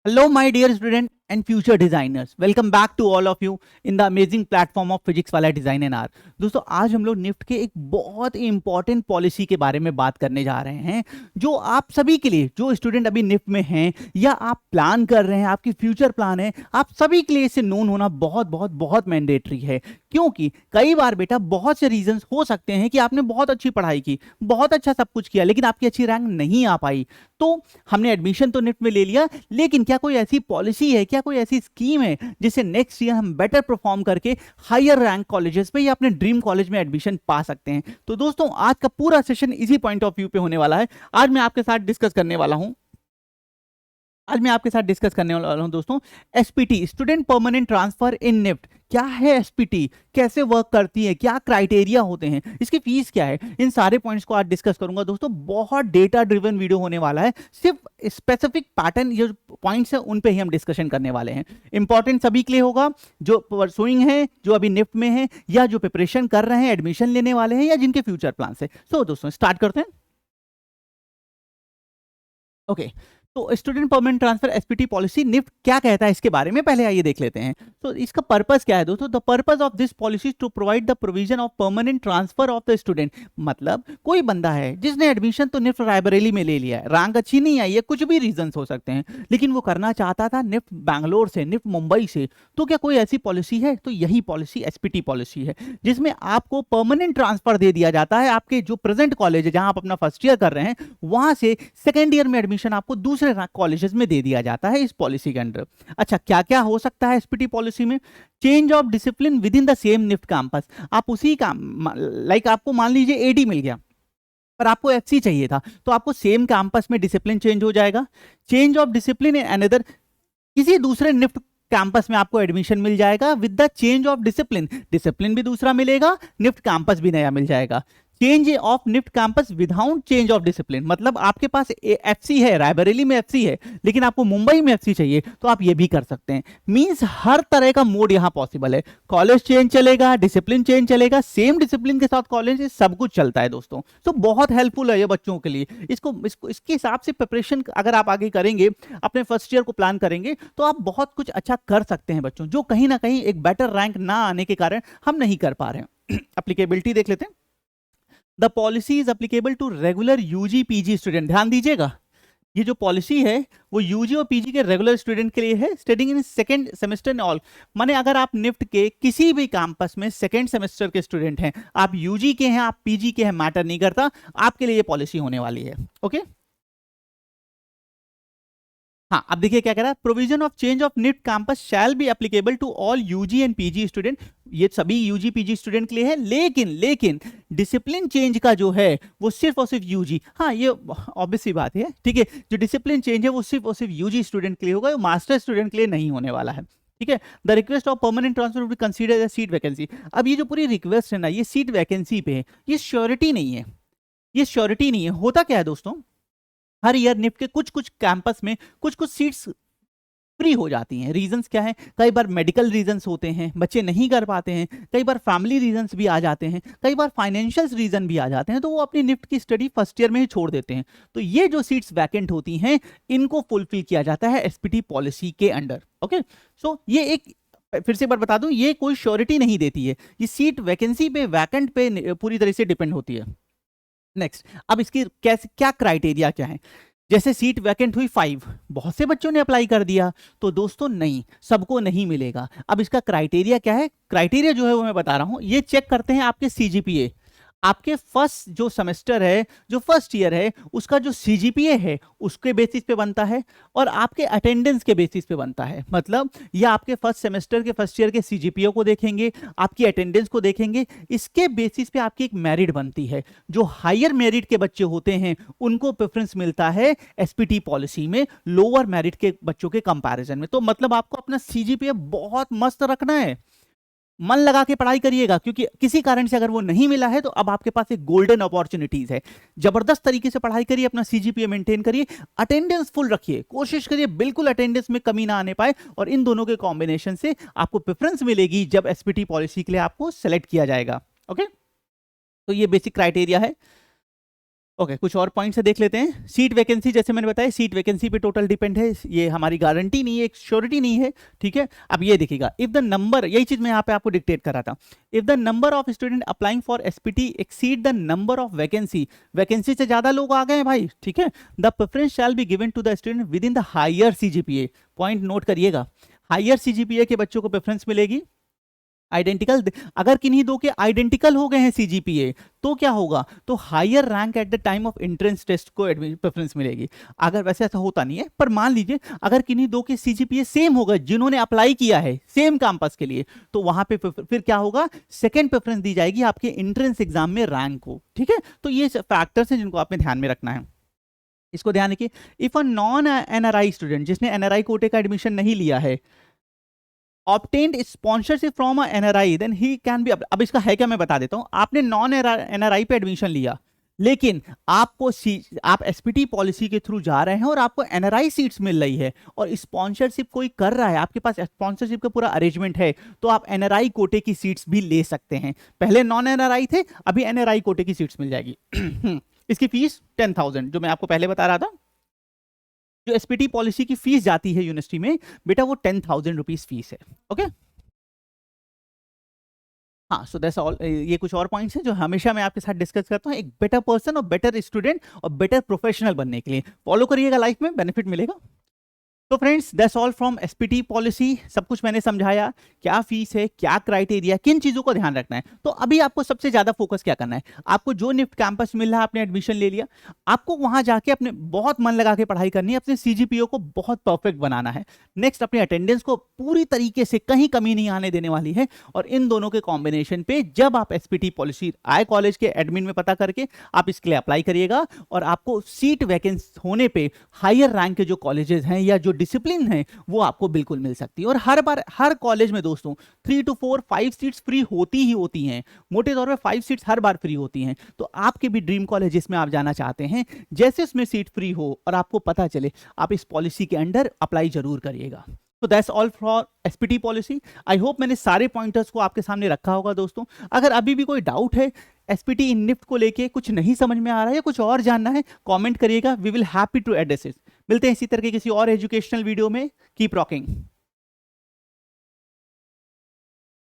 Hello, my dear student and future designers. Welcome back to all of you in the amazing platform of Physics वाला design and are. दोस्तों आज हम लोग NIFT के एक बहुत ही इंपॉर्टेंट पॉलिसी के बारे में बात करने जा रहे हैं, जो आप सभी के लिए, जो स्टूडेंट अभी निफ्ट में हैं या आप प्लान कर रहे हैं, आपकी फ्यूचर प्लान है, आप सभी के लिए इसे नोन होना बहुत बहुत बहुत मैंडेटरी है। क्योंकि कई बार बेटा बहुत से रीजंस हो सकते हैं कि आपने बहुत अच्छी पढ़ाई की, बहुत अच्छा सब कुछ किया, लेकिन आपकी अच्छी रैंक नहीं आ पाई। तो हमने एडमिशन तो निफ्ट में ले लिया, लेकिन क्या कोई ऐसी पॉलिसी है, क्या कोई ऐसी स्कीम है जिससे नेक्स्ट ईयर हम बेटर परफॉर्म करके हायर रैंक कॉलेजेस में या अपने ड्रीम कॉलेज में एडमिशन पा सकते हैं? तो दोस्तों आज का पूरा सेशन इसी पॉइंट ऑफ व्यू पे होने वाला है। आज मैं आपके साथ डिस्कस करने वाला हूं दोस्तों, SPT, student permanent transfer in NIFT. क्या है एसपीटी, कैसे वर्क करती है, क्या क्राइटेरिया होते हैं, इसकी फीस क्या है, इन सारे पॉइंट्स को आज डिस्कस करूंगा दोस्तों। बहुत डेटा ड्रिवन वीडियो होने वाला है, सिर्फ स्पेसिफिक पैटर्न जो पॉइंट्स है उन पे ही हम डिस्कशन करने वाले हैं। इंपॉर्टेंट सभी के लिए होगा, जो परसुइंग है, जो अभी निफ्ट में है, या जो प्रिपरेशन कर रहे हैं, एडमिशन लेने वाले हैं, या जिनके फ्यूचर प्लान है। सो दोस्तों स्टार्ट करते हैं। ओके, तो student permanent transfer SPT policy NIFT क्या कहता है इसके बारे में पहले आइए देख लेते हैं। तो इसका पर्पस क्या है दोस्तों? The purpose of this policy to provide the provision of permanent transfer of the student. मतलब कोई बंदा है जिसने एडमिशन तो निफ्ट रायबरेली में ले लिया है, रैंक अच्छी नहीं आई है, कुछ भी रीजंस हो सकते हैं, लेकिन वो करना चाहता था निफ्ट बैंगलोर से, निफ्ट मुंबई से। तो क्या कोई ऐसी पॉलिसी है? तो यही पॉलिसी एसपीटी पॉलिसी है, जिसमें आपको परमानेंट ट्रांसफर दे दिया जाता है। आपके जो प्रेजेंट कॉलेज है जहां आप अपना फर्स्ट ईयर कर रहे हैं, वहां से सेकेंड ईयर में एडमिशन आपको दूसरे कॉलेजेस में दे दिया जाता है इस पॉलिसी के अंडर। अच्छा, क्या क्या हो सकता है एसपीटी पॉलिसी में? Change of discipline within the same NIFT campus. आप उसी काम, लाइक आपको मान लीजिए एडी मिल गया पर आपको एफसी चाहिए था, तो आपको सेम कैंपस में डिसिप्लिन चेंज हो जाएगा। Change of discipline in another, किसी दूसरे निफ्ट कैंपस में आपको एडमिशन मिल जाएगा with the change of discipline. Discipline भी दूसरा मिलेगा, निफ्ट कैंपस भी नया मिल जाएगा। Change of NIFT campus without change of discipline, मतलब आपके पास एफसी है, रायबरेली में एफसी है, लेकिन आपको मुंबई में एफसी चाहिए, तो आप ये भी कर सकते हैं। मींस हर तरह का मोड यहां पॉसिबल है। कॉलेज चेंज चलेगा, डिसिप्लिन चेंज चलेगा, सेम डिसिप्लिन के साथ कॉलेज, सब कुछ चलता है दोस्तों। तो बहुत हेल्पफुल है ये बच्चों के लिए। इसके हिसाब से प्रिपरेशन अगर आप आगे करेंगे, अपने फर्स्ट ईयर को प्लान करेंगे, तो आप बहुत कुछ अच्छा कर सकते हैं बच्चों, जो कहीं ना कहीं एक बेटर रैंक ना आने के कारण हम नहीं कर पा रहे हैं। एप्लीकेबिलिटी देख लेते हैं। The policy is applicable to regular UG PG student. ध्यान दीजिएगा, ये जो पॉलिसी है वो यूजी और पीजी के रेगुलर स्टूडेंट के लिए है, studying in second semester in all. माने अगर आप निफ्ट के किसी भी कैंपस में सेकंड सेमेस्टर के स्टूडेंट हैं, आप यूजी के हैं, आप पीजी के हैं, मैटर नहीं करता, आपके लिए ये पॉलिसी होने वाली है। ओके, हाँ, अब देखिए क्या कह रहा है। Provision of change of NIFT campus shall be applicable to all UG and PG student. ये सभी यूजी पीजी स्टूडेंट के लिए है, लेकिन डिसिप्लिन चेंज का जो है वो सिर्फ और सिर्फ यूजी, हाँ ये ऑब्वियस सी बात है, ठीक है। जो डिसिप्लिन चेंज है वो सिर्फ और सिर्फ यूजी स्टूडेंट के लिए होगा, मास्टर स्टूडेंट के लिए नहीं होने वाला है, ठीक है। The request of permanent transfer will be considered as seat vacancy. अब ये जो पूरी रिक्वेस्ट है ना, ये सीट वैकेंसी पे है, ये श्योरिटी नहीं है, ये श्योरिटी नहीं है। होता क्या है दोस्तों, हर ईयर निफ्ट के कुछ कुछ कैंपस में कुछ कुछ सीट्स फ्री हो जाती हैं। रीजंस क्या है? कई बार मेडिकल रीजंस होते हैं, बच्चे नहीं कर पाते हैं, कई बार फैमिली रीजंस भी आ जाते हैं, कई बार फाइनेंशियल रीजन भी आ जाते हैं, तो वो अपनी निफ्ट की स्टडी फर्स्ट ईयर में ही छोड़ देते हैं। तो ये जो सीट्स वैकेंट होती हैं, इनको फुलफिल किया जाता है एसपीटी पॉलिसी के अंडर। ओके, सो ये एक, फिर से एक बार बता दूं, ये कोई श्योरिटी नहीं देती है, ये सीट वैकेंसी पे, वैकेंट पे पूरी तरह से डिपेंड होती है। नेक्स्ट, अब इसकी कैसे, क्या क्राइटेरिया क्या है? जैसे सीट वैकेंट हुई 5, बहुत से बच्चों ने अप्लाई कर दिया, तो दोस्तों नहीं, सबको नहीं मिलेगा। अब इसका क्राइटेरिया क्या है? क्राइटेरिया जो है वो मैं बता रहा हूं, ये चेक करते हैं आपके सीजीपीए, आपके फर्स्ट जो सेमेस्टर है, जो फर्स्ट ईयर है, उसका जो सीजीपीए है उसके बेसिस पे बनता है, और आपके अटेंडेंस के बेसिस पे बनता है। मतलब ये आपके फर्स्ट सेमेस्टर के, फर्स्ट ईयर के सीजीपीए को देखेंगे, आपकी अटेंडेंस को देखेंगे, इसके बेसिस पे आपकी एक मेरिट बनती है। जो हायर मेरिट के बच्चे होते हैं उनको प्रेफरेंस मिलता है एसपीटी पॉलिसी में, लोअर मेरिट के बच्चों के कंपैरिजन में। तो मतलब आपको अपना सीजीपीए बहुत मस्त रखना है, मन लगा के पढ़ाई करिएगा, क्योंकि किसी कारण से अगर वो नहीं मिला है तो अब आपके पास एक गोल्डन अपॉर्चुनिटीज है। जबरदस्त तरीके से पढ़ाई करिए, अपना सीजीपीए मेंटेन करिए, अटेंडेंस फुल रखिए, कोशिश करिए बिल्कुल अटेंडेंस में कमी ना आने पाए, और इन दोनों के कॉम्बिनेशन से आपको प्रेफरेंस मिलेगी जब एसपीटी पॉलिसी के लिए आपको सेलेक्ट किया जाएगा। ओके, तो ये बेसिक क्राइटेरिया है। ओके कुछ और पॉइंट से देख लेते हैं। सीट वैकेंसी, जैसे मैंने बताया सीट वैकेंसी पे टोटल डिपेंड है, ये हमारी गारंटी नहीं है, एक श्योरिटी नहीं है, ठीक है। अब ये देखिएगा, इफ द नंबर, यही चीज मैं यहाँ पे आपको डिक्टेट कर रहा था, if the number of student applying for SPT exceed the number of vacancy, vacancy से ज्यादा लोग आ गए हैं भाई, ठीक है, the preference shall be given to the student within the higher CGPA. Point note करिएगा, हायर सीजीपीए के बच्चों को प्रेफरेंस मिलेगी। आइडेंटिकल, अगर किन्हीं दो के आइडेंटिकल हो गए हैं सीजीपीए तो क्या होगा, तो higher rank at the time of entrance test को प्रेफरेंस मिलेगी। अगर वैसे ऐसा होता नहीं है, पर मान लीजिए अगर किन्हीं दो के सीजीपीए सेम हो गए जिन्होंने अप्लाई किया है सेम कैंपस के लिए, तो वहां पे फिर क्या होगा, सेकेंड प्रेफरेंस दी जाएगी आपके एंट्रेंस एग्जाम में रैंक को, ठीक है। तो ये फैक्टर्स हैं जिनको आपने ध्यान में रखना है, इसको ध्यान रखिए। If a non NRI student, जिसने एनआरआई कोटे का एडमिशन नहीं लिया है, obtained sponsorship from a NRI, then he can be, अब इसका है क्या मैं बता देता हूं। आपने नॉन एनआरआई पे एडमिशन लिया, लेकिन आपको आप एसपीटी पॉलिसी के थ्रू जा रहे हैं और आपको एनआरआई सीट्स मिल रही है और स्पॉन्सरशिप कोई कर रहा है, आपके पास स्पॉन्सरशिप का पूरा अरेंजमेंट है, तो आप एनआरआई कोटे की सीट्स भी ले सकते हैं। पहले नॉन एनआरआई थे, अभी एनआरआई कोटे की सीट्स मिल जाएगी। इसकी फीस 10,000 जो मैं आपको पहले बता रहा था, जो एसपीटी पॉलिसी की फीस जाती है यूनिवर्सिटी में बेटा, वो 10,000 रुपीज फीस है। ओके हाँ, सो दैट्स ऑल। ये कुछ और पॉइंट्स हैं जो हमेशा मैं आपके साथ डिस्कस करता हूँ एक बेटर पर्सन और बेटर स्टूडेंट और बेटर प्रोफेशनल बनने के लिए। फॉलो करिएगा, लाइफ में बेनिफिट मिलेगा। तो friends that's all from SPT policy. सब कुछ मैंने समझाया, क्या फीस है, क्या क्राइटेरिया, किन चीजों को ध्यान रखना है। तो अभी आपको सबसे ज्यादा फोकस क्या करना है, आपको जो निफ्ट कैंपस मिल रहा है, आपने एडमिशन ले लिया, आपको वहां जाके अपने बहुत मन लगा के पढ़ाई करनी है, अपने सीजीपीओ को बहुत परफेक्ट बनाना है। नेक्स्ट, अपनी अटेंडेंस को पूरी तरीके से कहीं कमी नहीं आने देने वाली है। और इन दोनों के कॉम्बिनेशन पे जब आप एसपीटी पॉलिसी आए कॉलेज के एडमिन में पता करके आप इसके लिए अप्लाई करिएगा, और आपको सीट वैकेंसी होने पे हायर रैंक के जो कॉलेजेस हैं या जो डिसिप्लिन है वो आपको बिल्कुल मिल सकती है। और हर बार हर कॉलेज में दोस्तों 3 to 4 5 सीट्स फ्री होती ही होती हैं, मोटे तौर पे 5 सीट्स हर बार फ्री होती हैं। तो आपके भी ड्रीम कॉलेज जिसमें आप जाना चाहते हैं, जैसे उसमें सीट फ्री हो और आपको पता चले, आप इस पॉलिसी के अंडर अप्लाई जरूर करिएगा। तो that's all for SPT policy. I hope मैंने सारे पॉइंटर्स को आपके सामने रखा होगा दोस्तों। अगर अभी भी कोई डाउट है एसपीटी इन निफ्ट को लेके, कुछ नहीं समझ में आ रहा है या कुछ और जानना है, कमेंट करिएगा, we will happy to address it. मिलते हैं इसी तरह के किसी और एजुकेशनल वीडियो में। Keep rocking.